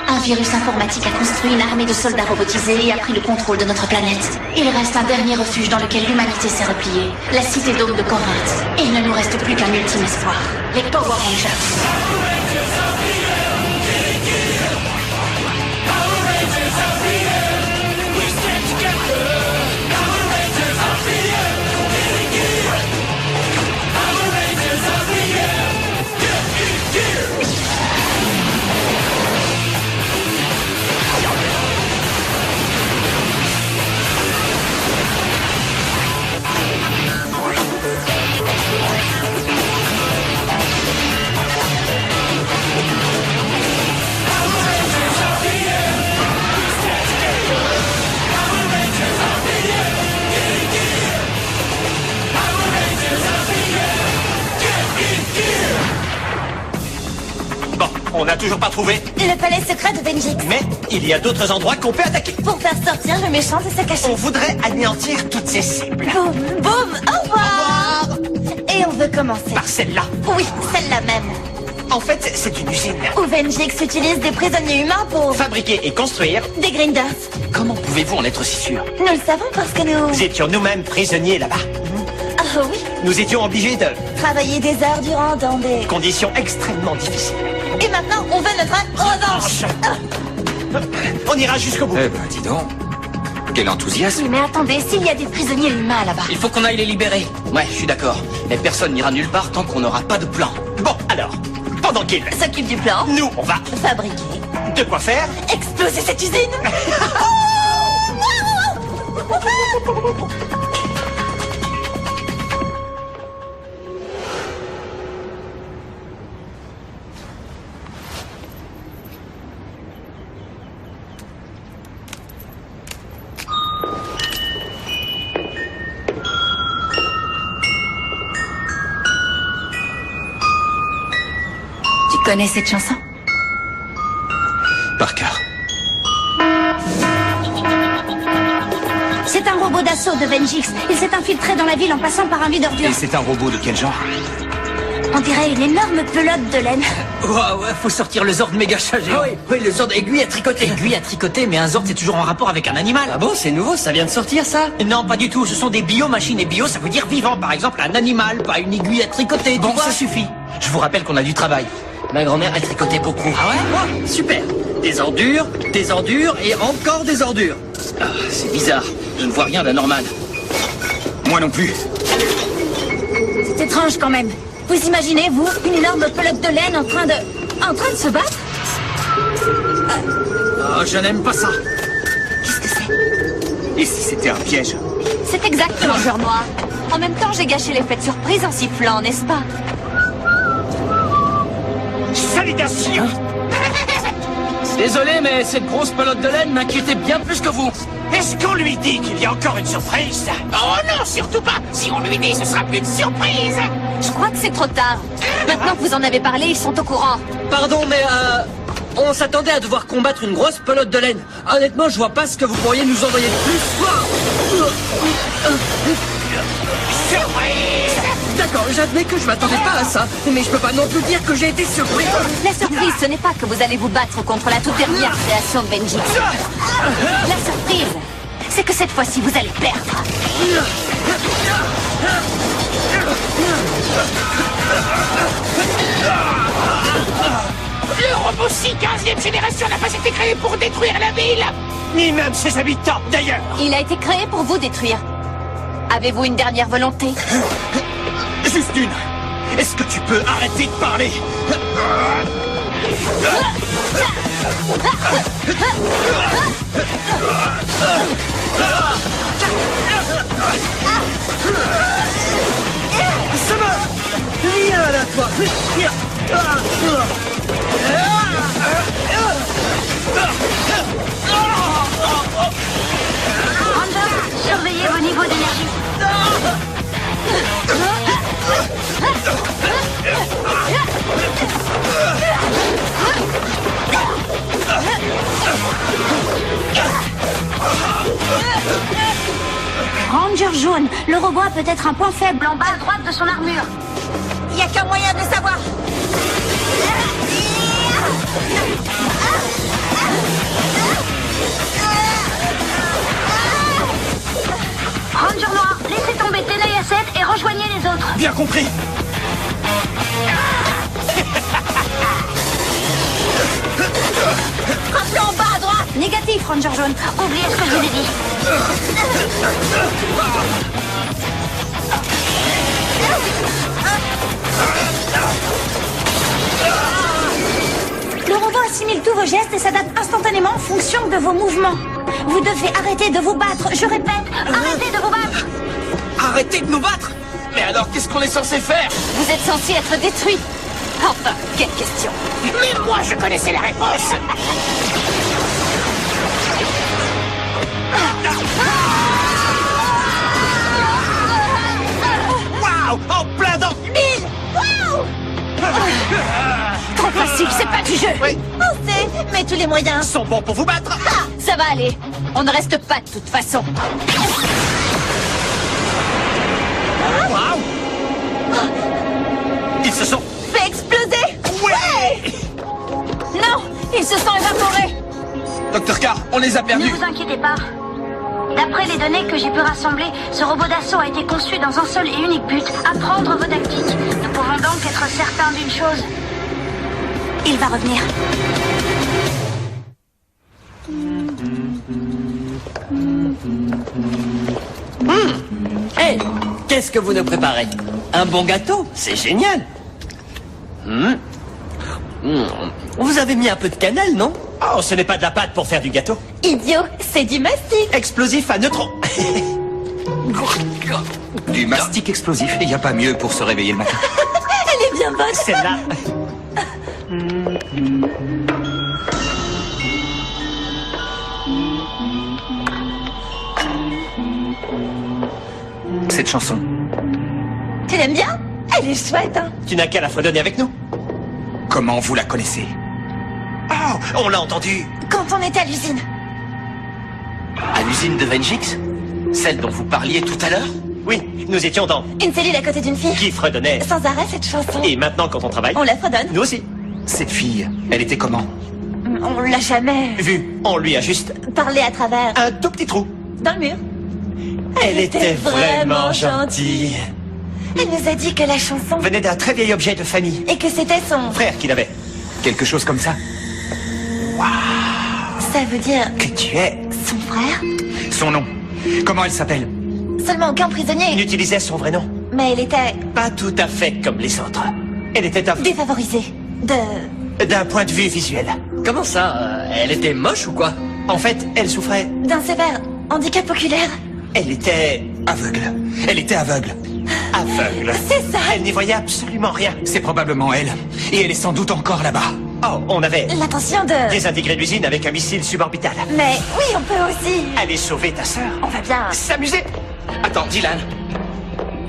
Un virus informatique a construit une armée de soldats robotisés et a pris le contrôle de notre planète. Il reste un dernier refuge dans lequel l'humanité s'est repliée, la cité Dôme de Corinthe. Et il ne nous reste plus qu'un ultime espoir, les Power Rangers. On n'a toujours pas trouvé. Le palais secret de Benjix. Mais il y a d'autres endroits qu'on peut attaquer. Pour faire sortir le méchant de sa cachette. On voudrait anéantir toutes ces cibles. Boum, boum, au revoir. Et on veut commencer. Par celle-là. Oui, celle-là même. En fait, c'est une usine. Où Benjix utilise des prisonniers humains pour... fabriquer et construire des grinders. Comment pouvez-vous en être si sûr? Nous le savons parce que nous étions nous-mêmes prisonniers là-bas. Ah oui. Nous étions obligés de... travailler des heures durant dans des... conditions extrêmement difficiles. Et maintenant, on veut notre revanche. On ira jusqu'au bout. Eh ben, dis donc. Quel enthousiasme. Oui, mais attendez, s'il y a des prisonniers humains là-bas... Il faut qu'on aille les libérer. Ouais, je suis d'accord. Mais personne n'ira nulle part tant qu'on n'aura pas de plan. Bon, alors, pendant qu'il s'occupe du plan, nous, on va... fabriquer. De quoi faire? Exploser cette usine. Tu connais cette chanson? Par cœur. C'est un robot d'assaut de Benjix. Il s'est infiltré dans la ville en passant par un vide d'ordures. Et c'est un robot de quel genre? On dirait une énorme pelote de laine. Ouais, faut sortir le Zord méga chargé. Oui, le Zord aiguille à tricoter. Aiguille à tricoter, mais un Zord c'est toujours en rapport avec un animal. Ah bon, c'est nouveau, ça vient de sortir ça? Non, pas du tout, ce sont des biomachines et bio, ça veut dire vivant. Par exemple, un animal, pas une aiguille à tricoter. Bon, tu vois. ça suffit. Je vous rappelle qu'on a du travail. Ma grand-mère a tricoté beaucoup. Ah ouais? Oh, super. Des ordures et encore des ordures. Ah, c'est bizarre, je ne vois rien d'anormal. Moi non plus. C'est étrange quand même. Vous imaginez, vous, une énorme pelote de laine en train de se battre? Oh, je n'aime pas ça. Qu'est-ce que c'est? Et si c'était un piège? C'est exactement genre noir. En même temps, j'ai gâché l'effet de surprise en sifflant, n'est-ce pas? Salutations. Désolé, mais cette grosse pelote de laine m'inquiétait bien plus que vous. Est-ce qu'on lui dit qu'il y a encore une surprise? Oh non, surtout pas. Si on lui dit, ce sera plus une surprise. Je crois que c'est trop tard. Maintenant que vous en avez parlé, ils sont au courant. Pardon, mais on s'attendait à devoir combattre une grosse pelote de laine. Honnêtement, je vois pas ce que vous pourriez nous envoyer de plus. Surprise. D'accord, j'admets que je m'attendais pas à ça, mais je peux pas non plus dire que j'ai été surpris. La surprise, ce n'est pas que vous allez vous battre contre la toute dernière création de Benjix. La surprise, c'est que cette fois-ci, vous allez perdre. Le robot 6 15e génération n'a pas été créé pour détruire la ville. Ni même ses habitants, d'ailleurs. Il a été créé pour vous détruire. Avez-vous une dernière volonté? Juste une. Est-ce que tu peux arrêter de parler? Ça va. Viens là, toi. Randall, surveillez vos niveaux d'énergie. Ranger jaune, le robot a peut-être un point faible en bas à droite de son armure. Il n'y a qu'un moyen de le savoir. Bien compris. Frappe-le en bas à droite. Négatif, Ranger jaune. Oubliez ce que je vous ai dit. Le robot assimile tous vos gestes et s'adapte instantanément en fonction de vos mouvements. Vous devez arrêter de vous battre. Je répète, arrêtez de vous battre. Arrêtez de nous battre. Mais alors, qu'est-ce qu'on est censé faire? Vous êtes censé être détruit. Enfin, quelle question. Mais moi, je connaissais la réponse. Waouh! En plein dans. Bill! Wow! Trop facile, c'est pas du jeu. Oui. On sait, mais tous les moyens. Sont bons pour vous battre. Ah, ça va aller. On ne reste pas de toute façon. Waouh! Ils se sont... Fais exploser. Ouais! Non, ils se sont évaporés. Docteur Carr, on les a Ne perdus. vous inquiétez pas. D'après les données que j'ai pu rassembler, ce robot d'assaut a été conçu dans un seul et unique but, apprendre vos tactiques. Nous pouvons donc être certains d'une chose. Il va revenir. Hé, qu'est-ce que vous nous préparez? Un bon gâteau? C'est génial. Vous avez mis un peu de cannelle, non? Oh, ce n'est pas de la pâte pour faire du gâteau. Idiot, c'est du mastic. Explosif à neutrons. Du mastic explosif. Il n'y a pas mieux pour se réveiller le matin. Elle est bien bonne. Celle-là. Cette chanson. Tu l'aimes bien? Elle est chouette, hein? Tu n'as qu'à la fredonner avec nous. Comment vous la connaissez? Oh, on l'a entendu. Quand on était à l'usine. À l'usine de Vengix? Celle dont vous parliez tout à l'heure? Oui, nous étions dans... Une cellule à côté d'une fille. Qui fredonnait. Sans arrêt cette chanson. Et maintenant, quand on travaille, On la fredonne. nous aussi. Cette fille, elle était comment? On l'a jamais Vu, on lui a juste parlé à travers. un tout petit trou. Dans le mur. Elle était vraiment gentille. Elle nous a dit que la chanson... Venait d'un très vieil objet de famille. Et que c'était son... Frère qu'il avait. Quelque chose comme ça? Ça veut dire... Que tu es... Son frère? Son nom. Comment elle s'appelle? Seulement aucun Il prisonnier. utilisait son vrai nom. Mais elle était Pas tout à fait comme les autres. Elle était défavorisée. d'un point de vue visuel. Comment ça? Elle était moche ou quoi? En fait, elle souffrait... D'un sévère handicap oculaire. Elle était... Aveugle. Elle était aveugle. aveugle. C'est ça. Elle n'y voyait absolument rien. C'est probablement elle. Et elle est sans doute encore là-bas. Oh, on avait L'intention de... désintégré l'usine avec un missile suborbital. Mais oui, on peut aussi. Aller sauver ta sœur. On va bien... S'amuser. Attends, Dylan.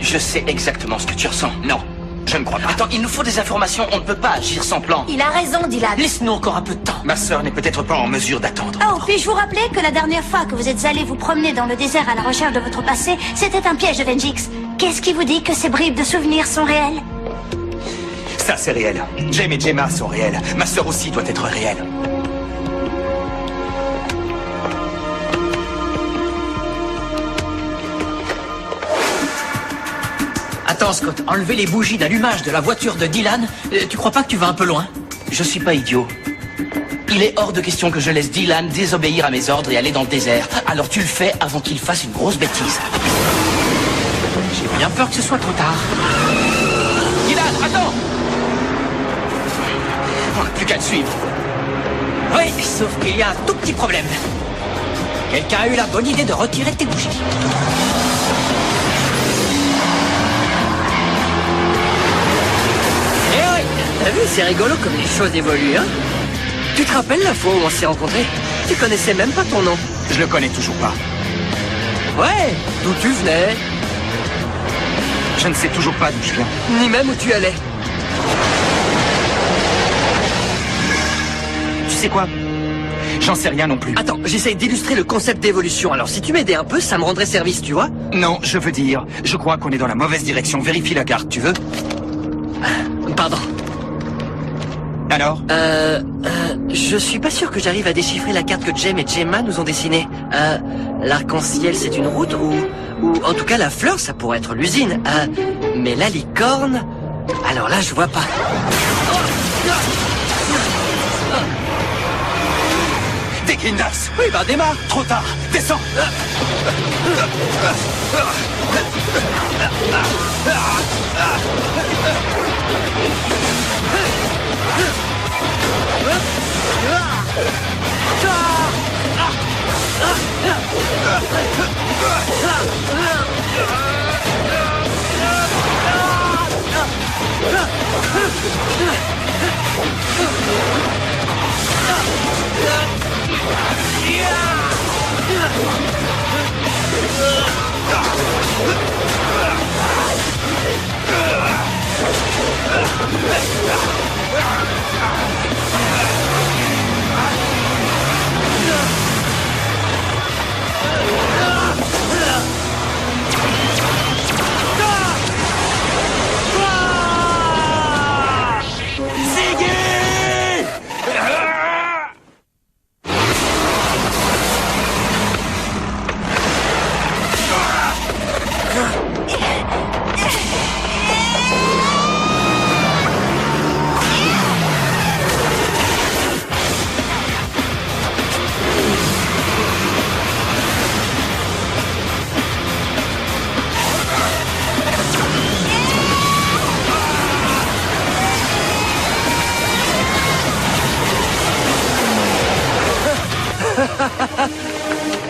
Je sais exactement ce que tu ressens. Non, je ne crois pas. Attends, il nous faut des informations. On ne peut pas agir sans plan. Il a raison, Dylan. Laisse-nous encore un peu de temps. Ma sœur n'est peut-être pas en mesure d'attendre. Oh, puis-je vous rappeler que la dernière fois que vous êtes allé vous promener dans le désert à la recherche de votre passé, c'était un piège de Vengix. Qu'est-ce qui vous dit que ces bribes de souvenirs sont réelles? Ça, c'est réel. Jem et Gemma sont réels. Ma sœur aussi doit être réelle. Attends, Scott, enlever les bougies d'allumage de la voiture de Dylan, tu crois pas que tu vas un peu loin? Je suis pas idiot. Il est hors de question que je laisse Dylan désobéir à mes ordres et aller dans le désert. Alors tu le fais avant qu'il fasse une grosse bêtise. J'ai bien peur que ce soit trop tard. Dylan, attends! On n'a plus qu'à le suivre. Oui, sauf qu'il y a un tout petit problème. Quelqu'un a eu la bonne idée de retirer tes bougies. Eh oui, t'as vu, c'est rigolo comme les choses évoluent, hein? Tu te rappelles la fois où on s'est rencontrés? Tu connaissais même pas ton nom. Je le connais toujours pas. Ouais, d'où tu venais, Je ne sais toujours pas d'où je viens. ni même où tu allais. Tu sais quoi? J'en sais rien non plus. Attends, j'essaye d'illustrer le concept d'évolution, alors si tu m'aidais un peu, ça me rendrait service, tu vois? Non, je veux dire, je crois qu'on est dans la mauvaise direction. Vérifie la carte, tu veux? Pardon. Alors? Je suis pas sûr que j'arrive à déchiffrer la carte que Jem et Gemma nous ont dessinée. L'arc-en-ciel, c'est une route ou en tout cas la fleur, ça pourrait être l'usine. Mais la licorne... Alors là, je vois pas. Des Grinders! Oui, bah démarre. Trop tard! Descends!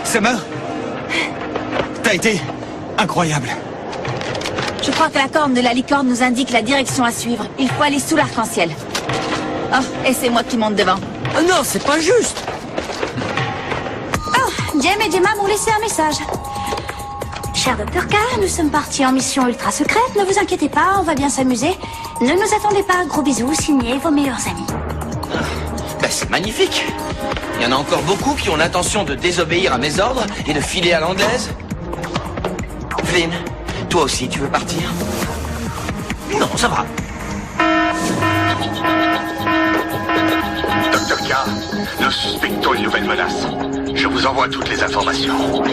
Summer, t'as été incroyable. Je crois que la corne de la licorne nous indique la direction à suivre. Il faut aller sous l'arc-en-ciel. Oh, et c'est moi qui monte devant. Oh non, c'est pas juste. Oh, Jem et Gemma m'ont laissé un message. Cher Dr. K, nous sommes partis en mission ultra secrète. Ne vous inquiétez pas, on va bien s'amuser. Ne nous attendez pas. Gros bisous, signé vos meilleurs amis. Bah, c'est magnifique. Il y en a encore beaucoup qui ont l'intention de désobéir à mes ordres et de filer à l'anglaise. Flynn, toi aussi, tu veux partir? Non, ça va. Dr. K, nous suspectons une nouvelle menace. Je vous envoie toutes les informations.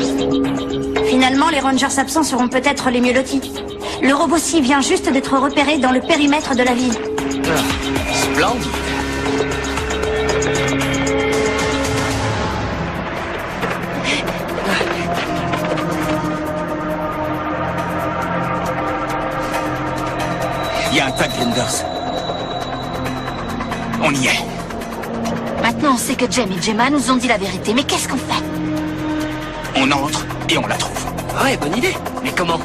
Finalement, les Rangers absents seront peut-être les mieux lotis. Le robot-ci vient juste d'être repéré dans le périmètre de la ville. Splendide. Il y a un tas de Grinders. On y est. Maintenant, on sait que Jem et Gemma nous ont dit la vérité, mais qu'est-ce qu'on fait? On entre et on la trouve. Ouais, bonne idée. Mais comment?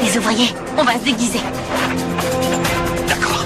Les ouvriers, on va se déguiser. D'accord.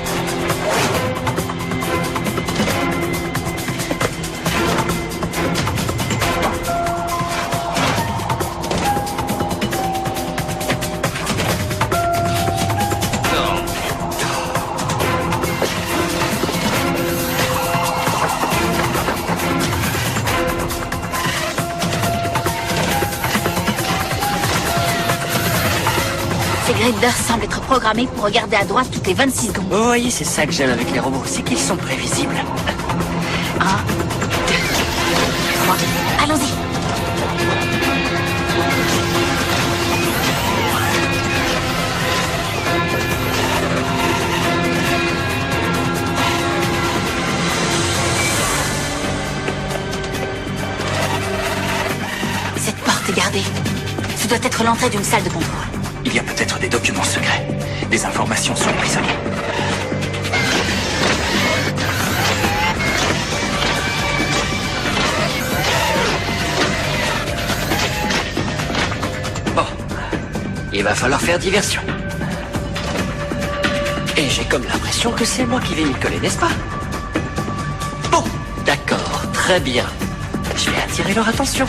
Ces Grinders semblent être programmés pour regarder à droite toutes les 26 secondes. Vous voyez, c'est ça que j'aime avec les robots, c'est qu'ils sont prévisibles. 1, 2, 3, allons-y. Cette porte est gardée. Ce doit être l'entrée d'une salle de contrôle. Il y a peut-être des documents secrets. Des informations sur les prisonniers. Bon, il va falloir faire diversion. Et j'ai comme l'impression que c'est moi qui vais m'y coller, n'est-ce pas? Bon, d'accord, très bien. Je vais attirer leur attention.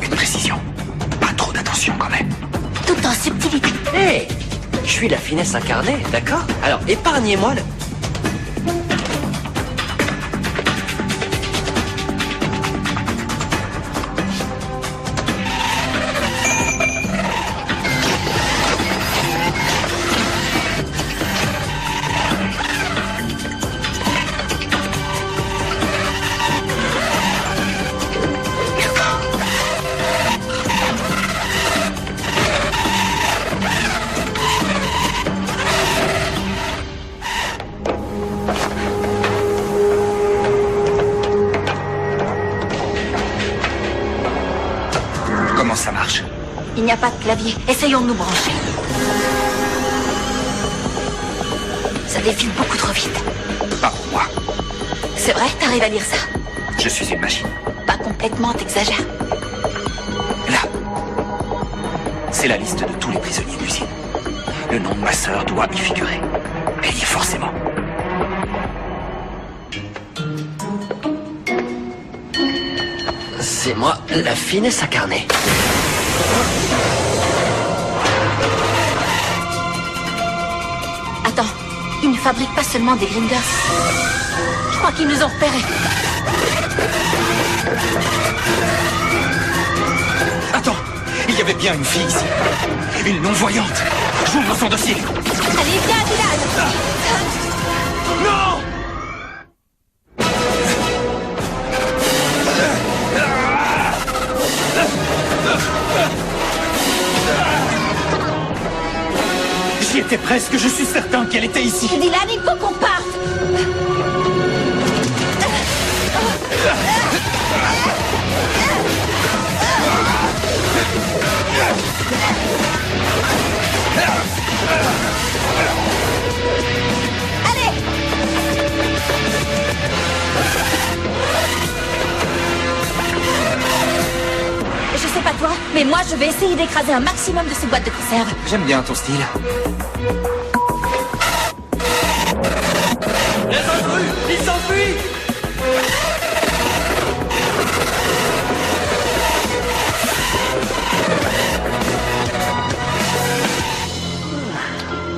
Une précision. Pas trop d'attention quand même. Tout en subtilité. Hé, je suis la finesse incarnée, d'accord? Alors, épargnez-moi le... n'y a pas de clavier. Essayons de nous brancher. Ça défile beaucoup trop vite. Pardon-moi. C'est vrai, t'arrives à lire ça? Je suis une machine. Pas complètement, t'exagères. Là. C'est la liste de tous les prisonniers de l'usine. Le nom de ma sœur doit y figurer. Elle y est forcément. C'est moi, la finesse incarnée. Attends, ils ne fabriquent pas seulement des grinders. Je crois qu'ils nous ont repérés. Attends, il y avait bien une fille ici. Une non-voyante. J'ouvre son dossier. Allez, viens, Dylan. Non! J'y étais presque, je suis certain qu'elle était ici. Dylan, il faut qu'on parte. Allez! Je sais pas toi, mais moi je vais essayer d'écraser un maximum de ces boîtes de conserve. J'aime bien ton style. Les intrus, ils s'enfuient!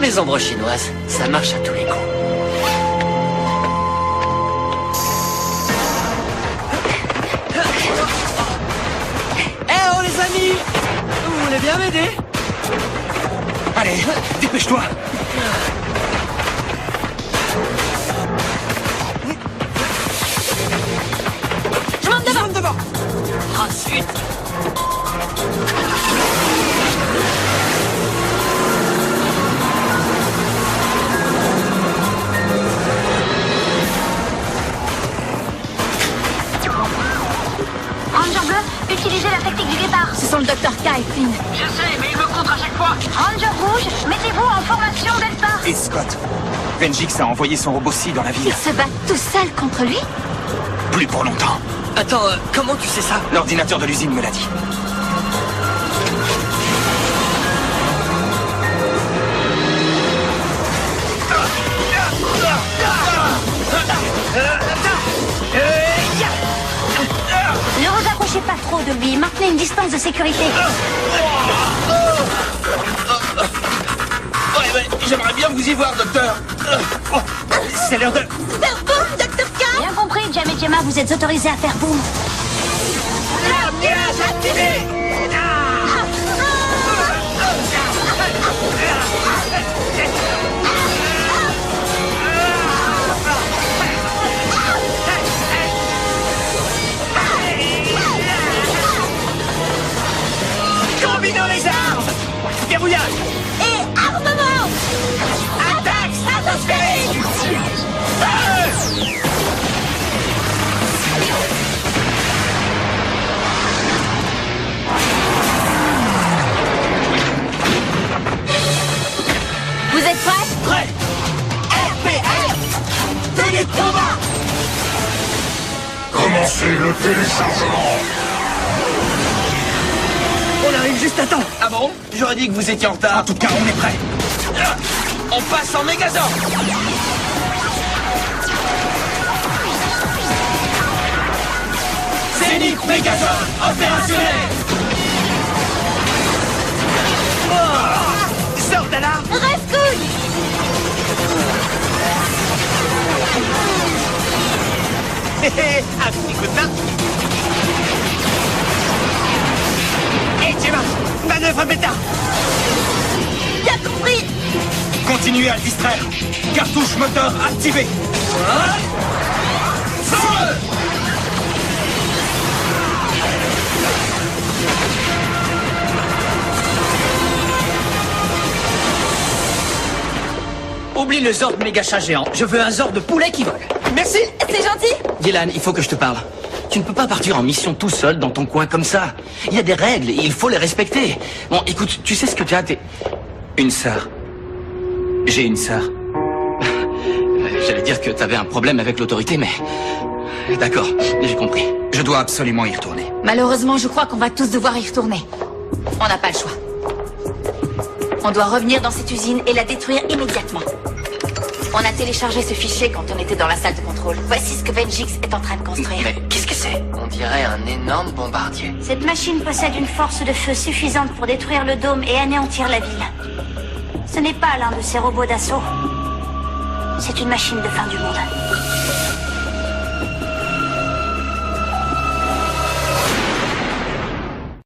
Les ombres chinoises, ça marche à tous les coups. Eh oh les amis! Vous voulez bien m'aider? Allez, dépêche-toi. Je monte devant. Ensuite. Ranger bleu, utilisez la technique du guépard. Ce sont le Dr. Kai, Flynn. Je sais, mais il me contre à chaque fois. Ranger rouge, mettez-vous en formation Delta. Et Scott. Vengix a envoyé son robot-ci dans la ville. Ils se battent tout seuls contre lui? Plus pour longtemps. Attends, comment tu sais ça? L'ordinateur de l'usine me l'a dit. Ne vous approchez pas trop de lui, maintenez une distance de sécurité. Ouais, j'aimerais bien vous y voir, docteur. C'est l'heure de... Faire boum, Dr. Kai! Bien compris, Jam et Gemma, vous êtes autorisés à faire boum. Combinons les armes. Verrouillage. Et armement! Attaque stratosphérique. Vous êtes prêts? Prêt. RPR. Tenue de combat. Commencez le téléchargement. On arrive juste à temps. Ah bon? J'aurais dit que vous étiez en retard. En tout cas, on est prêt. On passe en Mégazord. Zénith Mégazord opérationnel. Sort d'alarme. Rêve-couille! Un petit coup de main. Et Gemma, manœuvre bêta. Bien compris! Continuez à le distraire. Cartouche moteur activée. Feu! Oublie le Zord méga chat géant. Je veux un Zord de poulet qui vole. Merci. C'est gentil! Dylan, il faut que je te parle. Tu ne peux pas partir en mission tout seul dans ton coin comme ça. Il y a des règles et il faut les respecter. Bon, écoute, tu sais ce que tu as, Une sœur. J'ai une sœur. J'allais dire que t'avais un problème avec l'autorité, mais... D'accord, j'ai compris. Je dois absolument y retourner. Malheureusement, je crois qu'on va tous devoir y retourner. On n'a pas le choix. On doit revenir dans cette usine et la détruire immédiatement. On a téléchargé ce fichier quand on était dans la salle de contrôle. Voici ce que Vengix est en train de construire. Mais qu'est-ce que c'est? On dirait un énorme bombardier. Cette machine possède une force de feu suffisante pour détruire le dôme et anéantir la ville. Ce n'est pas l'un de ces robots d'assaut. C'est une machine de fin du monde.